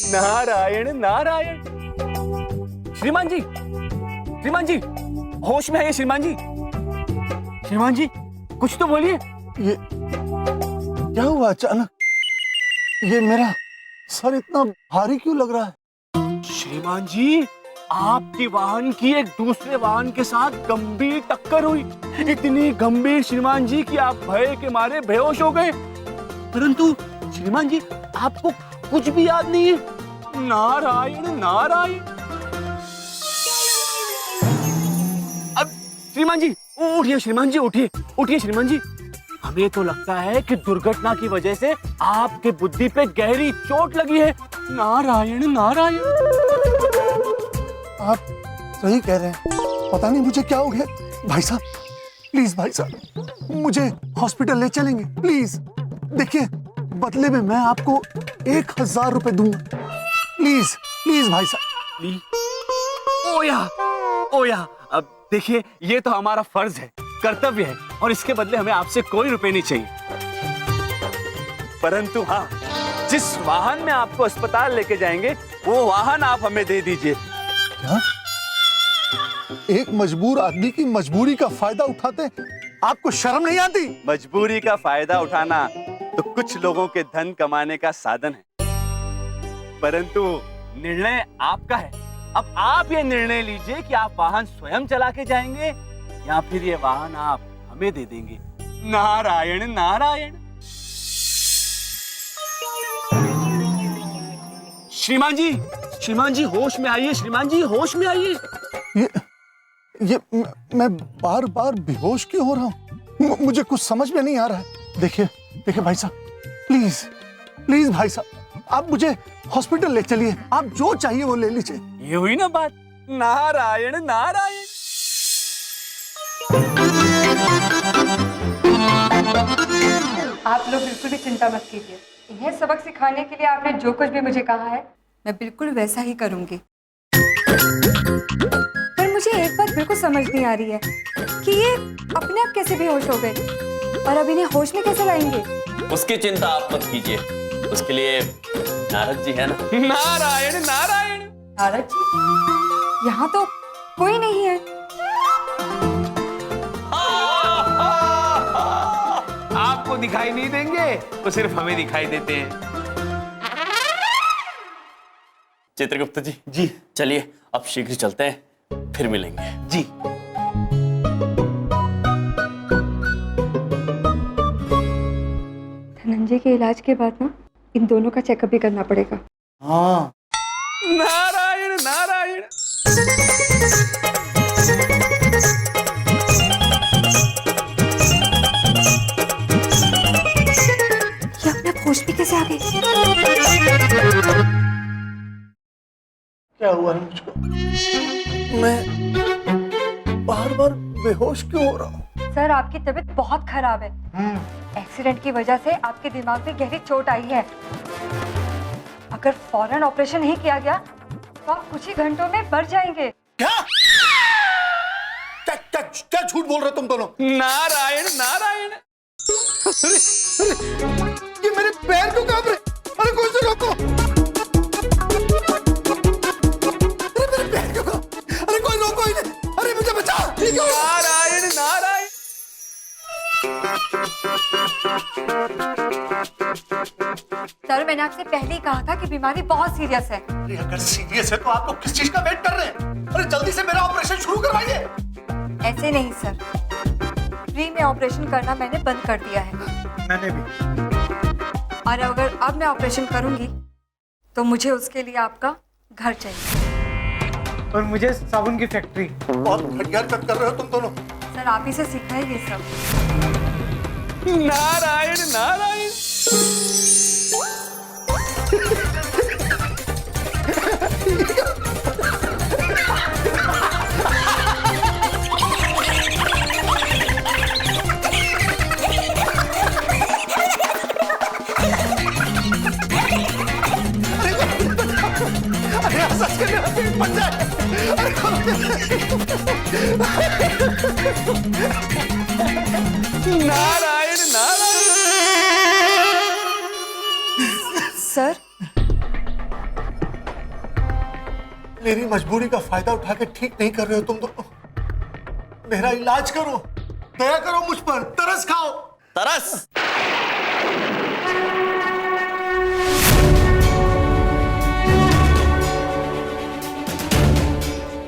नारायण नारायण। श्रीमान जी, श्रीमान जी, होश में आइए श्रीमान जी। श्रीमान जी, कुछ तो बोलिए। ये क्या हुआ अचानक? ये मेरा सर इतना भारी क्यों लग रहा है? श्रीमान जी, आपके वाहन की एक दूसरे वाहन के साथ गंभीर टक्कर हुई। इतनी गंभीर श्रीमान जी कि आप भय के मारे बेहोश हो गए। परंतु श्रीमान जी, आपको कुछ भी याद नहीं है। नारायण नारायण। अब श्रीमान जी उठिए, श्रीमान जी उठिए, उठिए श्रीमान जी। हमें तो लगता है कि दुर्घटना की वजह से आपके बुद्धि पे गहरी चोट लगी है। नारायण नारायण। आप सही कह रहे हैं, पता नहीं मुझे क्या हो गया। भाई साहब, प्लीज भाई साहब, मुझे हॉस्पिटल ले चलेंगे प्लीज। देखिए, बदले में मैं आपको 1000 रुपए दूंगा। प्लीज प्लीज भाई साहब। ओया ओया, अब देखिए, ये तो हमारा फर्ज है, कर्तव्य है, और इसके बदले हमें आपसे कोई रुपए नहीं चाहिए। परंतु हाँ, जिस वाहन में आपको अस्पताल लेके जाएंगे वो वाहन आप हमें दे दीजिए। क्या? एक मजबूर आदमी की मजबूरी का फायदा उठाते आपको शर्म नहीं आती? मजबूरी का फायदा उठाना तो कुछ लोगों के धन कमाने का साधन है, परंतु निर्णय आपका है। अब आप ये निर्णय लीजिए कि आप वाहन स्वयं चला के जाएंगे या फिर ये वाहन आप हमें दे देंगे। नारायण नारायण। श्रीमान जी, श्रीमान जी होश में आइए, श्रीमान जी होश में आइए। ये मैं बार बार बेहोश क्यों हो रहा हूँ? मुझे कुछ समझ में नहीं आ रहा है। देखिए देखिए भाई साहब, प्लीज प्लीज भाई साहब, आप मुझे हॉस्पिटल ले चलिए। आप जो चाहिए वो ले लीजिए। ये हुई ना बात। नारायण नारायण। आप लोग बिल्कुल भी चिंता मत कीजिए। इन्हें सबक सिखाने के लिए आपने जो कुछ भी मुझे कहा है, मैं बिल्कुल वैसा ही करूंगी। पर मुझे एक बात बिल्कुल समझ नहीं आ रही है कि ये अपने आप कैसे बेहोश हो गए और अब इन्हें होश में कैसे लाएंगे? उसकी चिंता आप मत कीजिए, उसके लिए नारद जी है ना। नारायण नारायण। नारद जी? यहाँ तो कोई नहीं है। आपको दिखाई नहीं देंगे, वो सिर्फ हमें दिखाई देते हैं। चित्रगुप्त जी, जी चलिए अब शीघ्र चलते हैं, फिर मिलेंगे। जी। धनंजय के इलाज के बाद ना इन दोनों का चेकअप भी करना पड़ेगा। हाँ। नारायण नारायण। ये अपने आप होश में कैसे आ गए? क्या हुआ है मुझको? मैं बार बार बेहोश क्यों हो रहा हूँ? सर, आपकी तबीयत बहुत खराब है। एक्सीडेंट की वजह से आपके दिमाग में गहरी चोट आई है। अगर फौरन ऑपरेशन नहीं किया गया तो आप कुछ ही घंटों में मर जाएंगे। क्या क्या क्या क्या झूठ बोल रहे हो तुम दोनों? नारायण नारायण। अरे, अरे, ये मेरे पैर क्यों कांप रहे? अरे कोई से रोको। अरे मेरे पैर क्यों कांप? अरे कोई रोको इन्हें। अरे मुझे बचाओ। नारायण नारायण। सर, मैंने आपसे पहले ही कहा था कि बीमारी बहुत सीरियस है। अरे अगर सीरियस है तो आप लोग किस चीज का वेट कर रहे हैं? अरे जल्दी से मेरा ऑपरेशन शुरू करवाइए। ऐसे नहीं सर, फ्री में ऑपरेशन करना मैंने बंद कर दिया है। मैंने भी। और अगर अब मैं ऑपरेशन करूंगी तो मुझे उसके लिए आपका घर चाहिए। और मुझे साबुन की फैक्ट्री। बहुत घटिया हरकत कर रहे हो तुम दोनों। सर, आप ही से सीखा है ये सब। नारायण नारायण। नारायण नारायण। सर, मेरी मजबूरी का फायदा उठा के ठीक नहीं कर रहे हो तुम दोनों। मेरा इलाज करो, दया करो मुझ पर, तरस खाओ। तरस?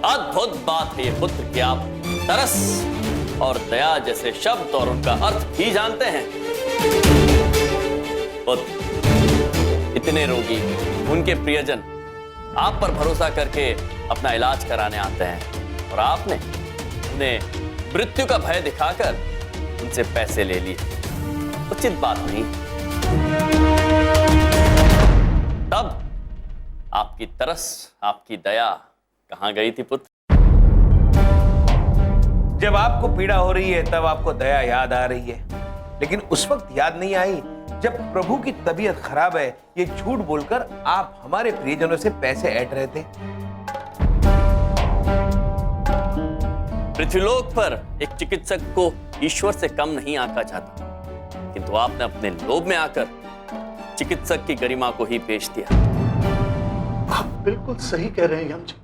अद्भुत बात है ये पुत्र कि आप तरस और दया जैसे शब्द और उनका अर्थ भी जानते हैं। पुत्र, इतने रोगी, उनके प्रियजन आप पर भरोसा करके अपना इलाज कराने आते हैं और आपने उन्हें मृत्यु का भय दिखाकर उनसे पैसे ले लिए। उचित बात नहीं। तब आपकी तरस, आपकी दया कहां गई थी पुत्र? जब आपको पीड़ा हो रही है तब आपको दया याद आ रही है, लेकिन उस वक्त याद नहीं आई जब प्रभु की तबीयत खराब है ये झूठ बोलकर आप हमारे प्रियजनों से पैसे ऐंठ रहे थे। पृथ्वीलोक पर एक चिकित्सक को ईश्वर से कम नहीं आंका जाता, किंतु आपने अपने लोभ में आकर चिकित्सक की गरिमा को ही पेश दिया। आप बिल्कुल सही कह रहे हैं यम जी।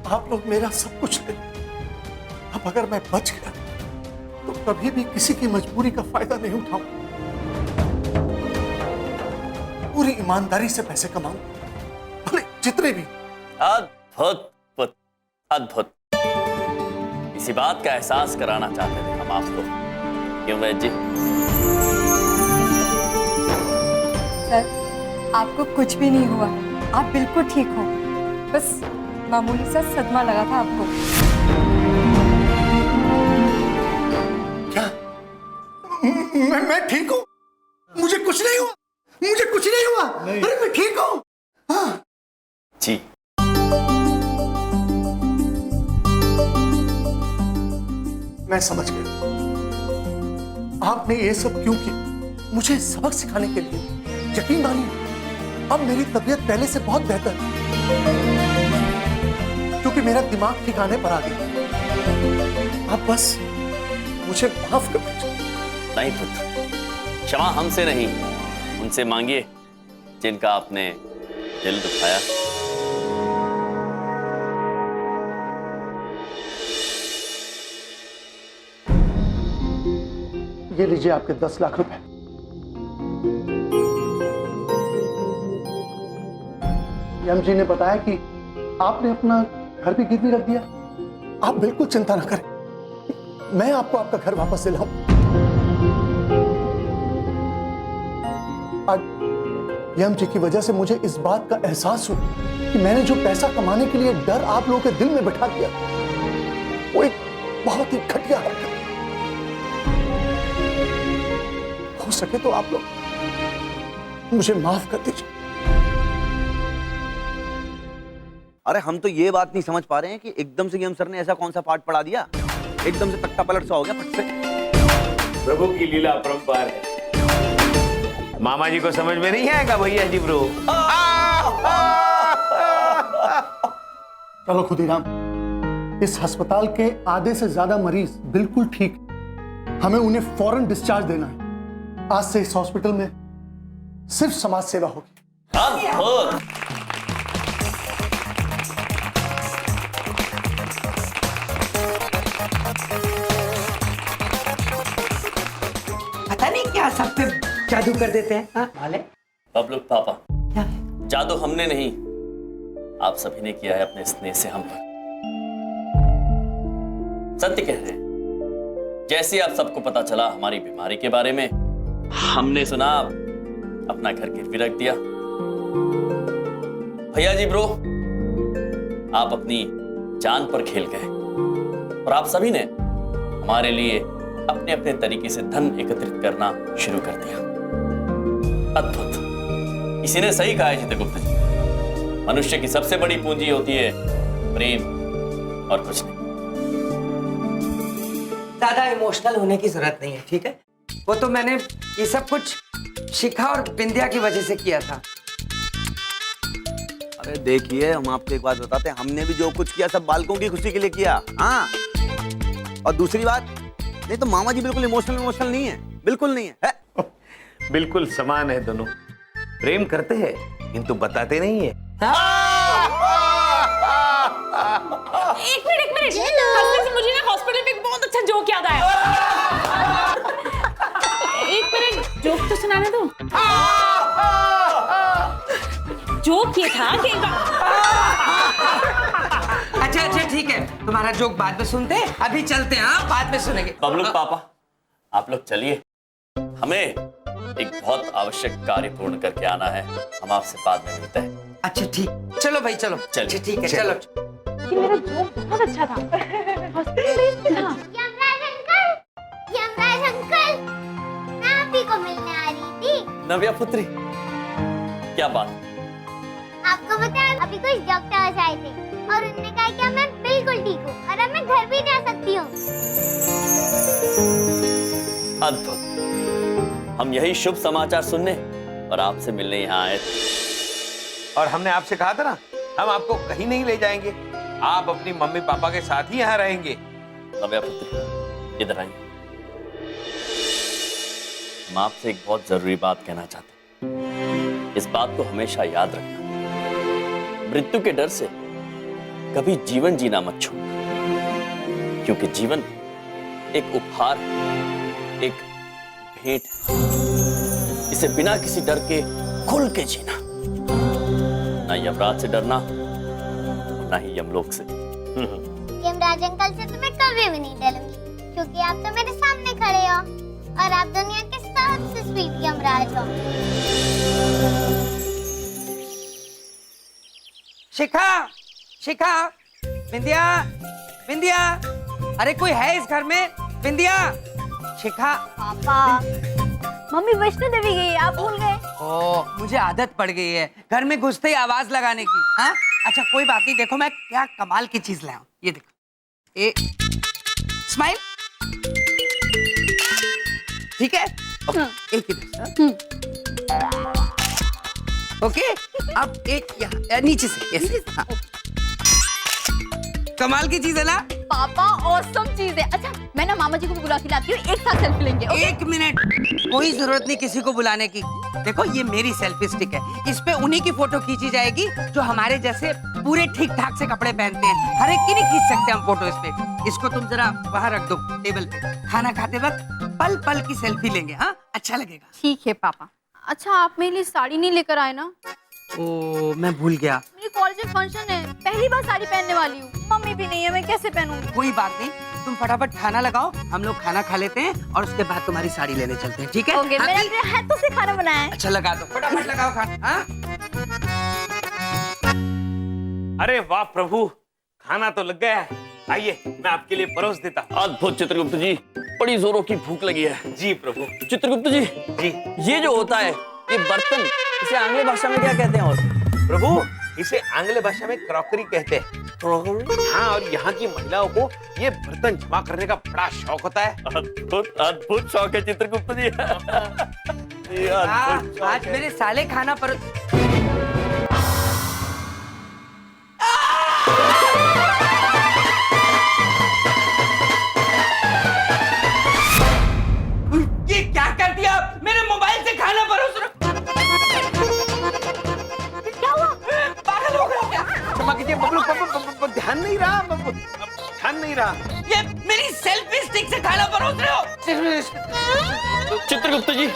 आप लोग मेरा सब कुछ ले, अब अगर मैं बच गया तो कभी भी किसी की मजबूरी का फायदा नहीं उठाऊं। पूरी ईमानदारी से पैसे कमाऊं, भले जितने भी। अद्भुत पुत्र, अद्भुत। इसी बात का एहसास कराना चाहते थे हम आपको, क्यों वैद्य जी? सर, आपको कुछ भी नहीं हुआ, आप बिल्कुल ठीक हो। बस मामूली सा सदमा लगा था आपको। क्या? मैं ठीक हूँ? मुझे कुछ नहीं हुआ, मुझे कुछ नहीं हुआ। अरे मैं ठीक हूँ। हाँ। जी। मैं समझ गया आपने ये सब क्यों किया, मुझे सबक सिखाने के लिए। यकीन मानिए अब मेरी तबीयत पहले से बहुत बेहतर है, क्योंकि मेरा दिमाग ठिकाने पर आ गया। आप बस मुझे माफ कर दीजिए। नहीं पुत्र, क्षमा हमसे नहीं, उनसे मांगिए जिनका आपने दिल दुखाया। ये लीजिए आपके 10 लाख रुपए। यम जी ने बताया कि आपने अपना घर भी गिरवी रख दिया। आप बिल्कुल चिंता न करें, मैं आपको आपका घर वापस दिलाऊं। आज यम जी की वजह से मुझे इस बात का एहसास हुआ कि मैंने जो पैसा कमाने के लिए डर आप लोगों के दिल में बैठा दिया, वो एक बहुत ही घटिया हरकत। हो सके तो आप लोग मुझे माफ कर दीजिए। अरे हम तो ये बात नहीं समझ पा रहे हैं कि एकदम से यम सर ने ऐसा कौन सा पाठ पढ़ा दिया, एकदम से तख्ता पलट सा हो गया फट से। प्रभु की लीला अपरंपार है, मामा जी को समझ में नहीं आएगा भैया जी ब्रो। चलो खुदीराम, इस अस्पताल के आधे से ज्यादा मरीज बिल्कुल ठीक, हमें उन्हें फौरन डिस्चार्ज देना है। आज से इस हॉस्पिटल में सिर्फ समाज सेवा होगी। अद्भुत। पता नहीं क्या सब पे जादू कर देते हैं। हाँ वाले बबलू पापा, क्या है? जादू हमने नहीं, आप सभी ने किया है अपने स्नेह से हम पर। सत्य कह रहे हैं, जैसे आप सबको पता चला हमारी बीमारी के बारे में, हमने सुना अपना घर गिरवी रख दिया। भैया जी ब्रो, आप अपनी जान पर खेल गए और आप सभी ने हमारे लिए अपने अपने तरीके से धन एकत्रित करना शुरू कर दिया। अद्भुत। किसी ने सही कहा है चित्रगुप्त जी, मनुष्य की सबसे बड़ी पूंजी होती है प्रेम और कुछ नहीं। ज्यादा इमोशनल होने की जरूरत नहीं है, ठीक है? वो तो मैंने ये सब कुछ शिखा और बिंदिया की वजह से किया था। अरे देखिए, हम आपको एक बात बताते हैं, हमने भी जो कुछ किया सब बालकों की खुशी के लिए किया। हाँ, और दूसरी बात, नहीं तो मामा जी बिल्कुल इमोशनल नहीं है, बिल्कुल नहीं है। बिल्कुल समान है दोनों। प्रेम करते हैं किंतु बताते नहीं है। एक मिनट हंसने से मुझे ना हॉस्पिटल में एक बहुत अच्छा जोक याद आया। एक मिनट जोक तो सुनाने दो। जोक ये था कि अच्छा ठीक है, तुम्हारा जोक बाद में सुनते हैं, अभी चलते हैं। हाँ, बाद में सुनेंगे। बबलू पापा, आप लोग चलिए, हमें एक बहुत आवश्यक कार्य पूर्ण करके आना है। हम आपसे बाद में मिलते हैं। अच्छा ठीक, चलो भाई चलो। चलिए। अच्छा, ठीक है चलो। कि मेरा जोक बहुत अच्छा था। हॉस्पिटल में था। यमराज अंकल, मैं आप ही को मिलने आ रही थी। नव्या पुत्री, क्या बात? आपको पता है अभी कुछ डॉक्टर्स आए थे और उन्होंने कहा कि मैं बिल्कुल ठीक हूँ और अब मैं घर भी जा सकती हूँ। अद्भुत, हम यही शुभ समाचार सुनने और आपसे मिलने यहाँ आए थे। और हमने आपसे कहा था ना, हम आपको कहीं नहीं ले जाएंगे, आप अपनी मम्मी पापा के साथ ही यहाँ रहेंगे। नव्या पुत्री, इधर आइए। हम आपसे एक बहुत जरूरी बात कहना चाहते हैं। इस बात को हमेशा याद रखना, मृत्यु के डर से कभी जीवन जीना मत छोड़ना, क्योंकि जीवन एक उपहार है, एक भेंट है। इसे बिना किसी डर के खुल के जीना, ना यमराज से डरना, ना ही यमलोक से। यमराज अंकल से तो मैं कभी भी नहीं डरूंगी, क्योंकि आप तो मेरे सामने खड़े हो और आप दुनिया के सबसे स्वीट यमराज हो। शिखा, बिंदिया, अरे कोई है इस घर में? बिंदिया, शिखा। पापा, मम्मी वैष्णो देवी गई, आप भूल गए? ओ, मुझे आदत पड़ गई है घर में घुसते ही आवाज लगाने की। हाँ, अच्छा कोई बात नहीं, देखो मैं क्या कमाल की चीज लाया हूं, ये देखो। स्माइल, ठीक है? एक इधर। ओके, अब एक यहाँ नीचे से, ऐसे। हाँ। कमाल की चीज है ना पापा, ऑसम चीज है। अच्छा, मैं ना मामा जी को भी बुला के लाती हूँ, एक साथ सेल्फी लेंगे। एक मिनट, कोई जरूरत नहीं किसी को बुलाने की। देखो ये मेरी सेल्फी स्टिक है, इस पे उन्हीं की फोटो खींची जाएगी जो हमारे जैसे पूरे ठीक ठाक से कपड़े पहनते हैं। हर एक की नहीं खींच सकते हम फोटो इस पे। इसको तुम जरा वहाँ रख दो टेबल पे, खाना खाते वक्त पल पल की सेल्फी लेंगे। हाँ, अच्छा लगेगा। ठीक है पापा। अच्छा, आप मेरे लिए साड़ी नहीं लेकर आए ना? ओ, मैं भूल गया। मेरे कॉलेज में फंक्शन है, पहली बार साड़ी पहनने वाली हूँ। मम्मी भी नहीं है, मैं कैसे पहनूंगी? कोई बात नहीं, तुम फटाफट खाना लगाओ, हम लोग खाना खा लेते हैं और उसके बाद तुम्हारी साड़ी लेने चलते हैं, ठीक है? ओके, मैंने अपने हाथों से खाना बनाया है। अच्छा लगा दो, फटाफट लगाओ खाना। हाँ? अरे वाह प्रभु, खाना तो लग गया है। आइए, मैं आपके लिए परोस देता हूँ। अद्भुत चित्रगुप्त जी, बड़ी जोरों की भूख लगी है। जी प्रभु। चित्रगुप्त जी, ये जो होता है, ये बर्तन, इसे आंग्ल भाषा में क्या कहते हैं? और प्रभु, इसे आंग्ल भाषा में क्रॉकरी कहते हैं। हाँ, और यहाँ की महिलाओं को ये बर्तन जमा करने का बड़ा शौक होता है। अद्भुत शौक है चित्रगुप्त जी। ये अद्भुत शौक आज है। मेरे साले खाना पर ये क्या कर दिया? मेरे मोबाइल से खाना परोस रहे। क्या हुआ? पागल हो गया क्या? क्षमा कीजिए बबलू, ध्यान नहीं रहा, ध्यान नहीं रहा। ये मेरी सेल्फी स्टिक से खाना परोस रहे हो? चित्रगुप्त जी,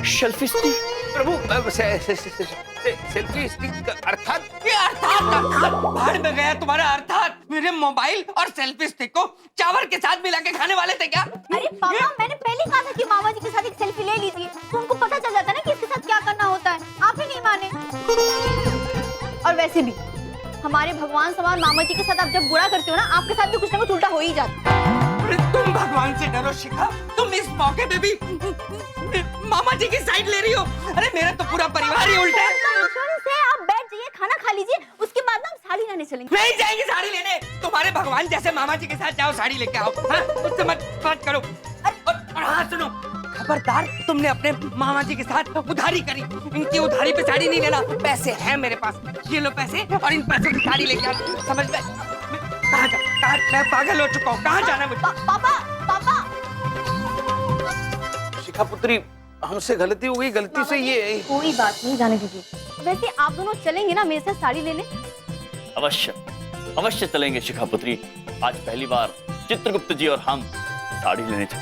सेल्फी स्टिक? प्रभु, सेल्फी स्टिक अर्थात? ये अर्थात भाड़ में गया तुम्हारा अर्थात। मेरे मोबाइल और सेल्फी स्टिक को चावल के साथ मिला के खाने वाले थे क्या? अरे पापा, मैंने पहले कहा था कि मामा जी के साथ एक सेल्फी ले लीजिए, तो उनको पता चल जाता है ना कि इसके साथ क्या करना होता है। आप ही नहीं माने। और वैसे भी हमारे भगवान समान मामा जी के साथ आप जब बुरा करते हो ना, आपके साथ भी कुछ ना कुछ उल्टा हो ही जाता है। अरे तुम भगवान से डरो शिखा, तुम इस मौके पे भी मामा जी की साइड ले रही हो। अरे मेरा तो पूरा परिवार ही उल्टा है। आप बैठ जाइए, खाना खा लीजिए, उसके बाद ना हम साड़ी लाने चलेंगे। नहीं जाएंगे साड़ी लेने, तुम्हारे भगवान जैसे मामा जी के साथ जाओ, साड़ी लेके आओ। हाँ, मुझसे मत बात करो। और हाँ सुनो, खबरदार, तुमने अपने मामा जी के साथ उधारी करी, इनकी उधारी पे साड़ी नहीं लेना। पैसे हैं मेरे पास, ये लो पैसे, और इन पैसों की साड़ी लेके आओ। समझ में? कहाँ मैं पागल हो चुका हूँ, कहाँ जाना है मुझे? पापा, पापा, शिखा पुत्री, हमसे गलती हो गई, गलती से ये कोई बात नहीं, जाने दीजिए। वैसे आप दोनों चलेंगे ना मेरे साथ साड़ी लेने? अवश्य अवश्य चलेंगे शिखा पुत्री। आज पहली बार चित्रगुप्त जी और हम साड़ी लेने चले,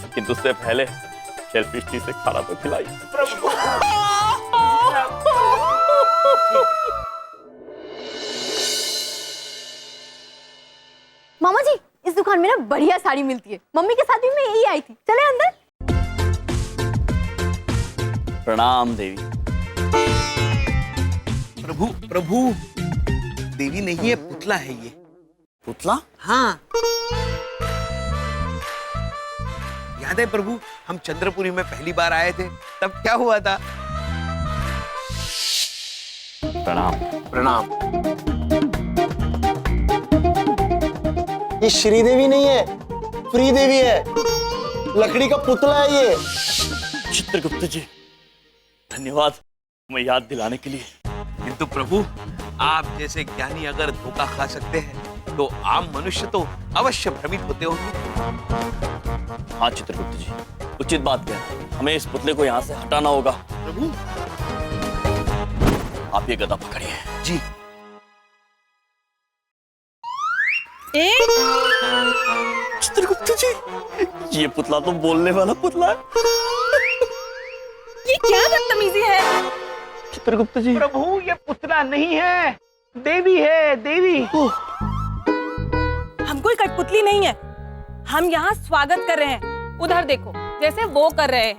लेकिन उससे पहले शेलफिश जी से खाना तो खिलाई। मामा जी, इस दुकान में ना बढ़िया साड़ी मिलती है। मम्मी के साथ भी मैं यही आई थी। चले अंदर। प्रणाम देवी। प्रभु प्रभु, देवी नहीं है, पुतला है ये। पुतला? हाँ, याद है प्रभु, हम चंद्रपुरी में पहली बार आए थे, तब क्या हुआ था? प्रणाम। प्रणाम। ये श्रीदेवी नहीं है, श्रीदेवी है। लकड़ी का पुतला है ये। चित्रगुप्त जी, धन्यवाद हमें याद दिलाने के लिए। किंतु प्रभु, आप जैसे ज्ञानी अगर धोखा खा सकते हैं तो आम मनुष्य तो अवश्य भ्रमित होते होंगे। हाँ चित्रगुप्त जी, उचित बात कह रहे हैं। हमें इस पुतले को यहाँ से हटाना होगा। प्रभु, आप ये गदा पकड़िए। जी। चित्रगुप्त जी, ये पुतला तो बोलने वाला पुतला है। ये क्या बदतमीजी है? चित्रगुप्त जी, प्रभु, ये पुतला नहीं है, देवी है, देवी। हम कोई कठपुतली नहीं है। हम यहाँ स्वागत कर रहे हैं। उधर देखो, जैसे वो कर रहे हैं।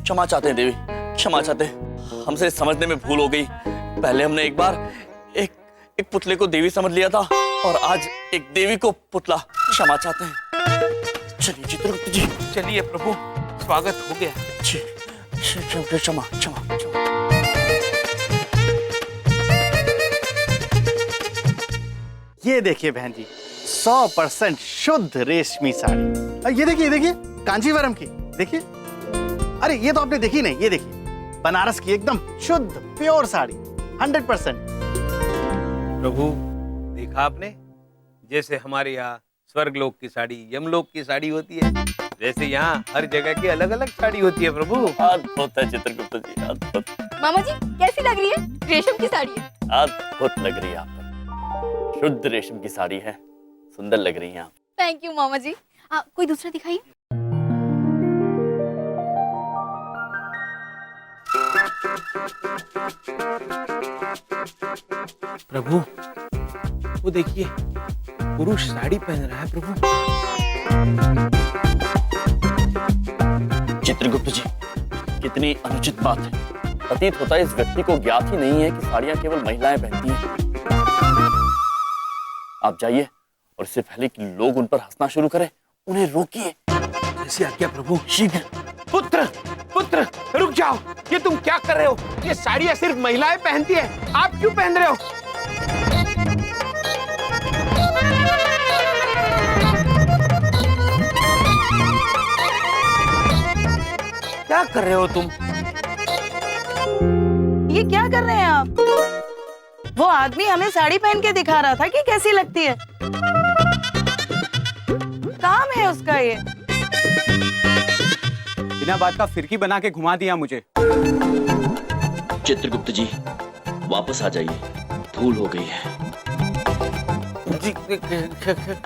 क्षमा चाहते हैं देवी, क्षमा चाहते हैं। हमसे समझने में भूल हो गई। पहले हमने एक बार एक पुतले को देवी समझ लिया था और आज एक देवी को पुतला। क्षमा चाहते हैं। चलिए चित्रगुप्त जी। चलिए प्रभु, स्वागत हो गया। क्षमा क्षमा क्षमा। ये देखिए बहन जी, 100% शुद्ध रेशमी साड़ी। ये देखिए कांजीवरम की। देखिए, अरे ये तो आपने देखी नहीं, ये देखिए बनारस की एकदम शुद्ध प्योर साड़ी 100%। प्रभु, देखा आपने, जैसे हमारे यहाँ स्वर्गलोक की साड़ी, यमलोक की साड़ी होती है, वैसे यहाँ हर जगह की अलग अलग साड़ी होती है। प्रभु, अद्भुत है चित्रगुप्त जी, अद्भुत। मामा जी, कैसी लग रही है? रेशम की साड़ी है। अद्भुत लग रही है आप पर। शुद्ध रेशम की साड़ी है, सुंदर लग रही हैं आप। थैंक यू मामा जी। कोई दूसरा दिखाइए। प्रभु, वो देखिए, पुरुष साड़ी पहन रहा है। प्रभु, चित्रगुप्त जी, कितनी अनुचित बात है। प्रतीत होता है इस व्यक्ति को ज्ञात ही नहीं है कि साड़ियां केवल महिलाएं पहनती हैं। आप जाइए और इससे पहले कि लोग उन पर हंसना शुरू करें, उन्हें रोकिए। जैसी आज्ञा प्रभु। शीघ्र। पुत्र, पुत्र, रुक जाओ। ये तुम क्या कर रहे हो? ये साड़ियां सिर्फ महिलाएं पहनती है, आप क्यों पहन रहे हो? क्या कर रहे हो तुम? ये क्या कर रहे हैं आप? वो आदमी हमें साड़ी पहन के दिखा रहा था कि कैसी लगती है। काम है उसका ये। बिना बात का फिरकी बना के घुमा दिया मुझे। चित्रगुप्त जी, वापस आ जाइए, भूल हो गई है। जी,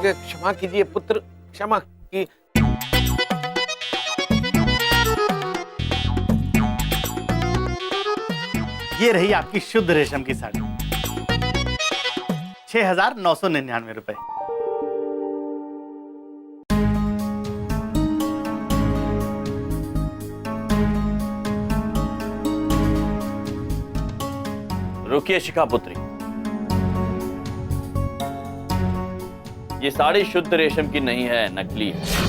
क्षमा कीजिए पुत्र, क्षमा की। ये रही आपकी शुद्ध रेशम की साड़ी, 6,999 रुपए। रुकिए शिखा पुत्री, ये साड़ी शुद्ध रेशम की नहीं है, नकली है।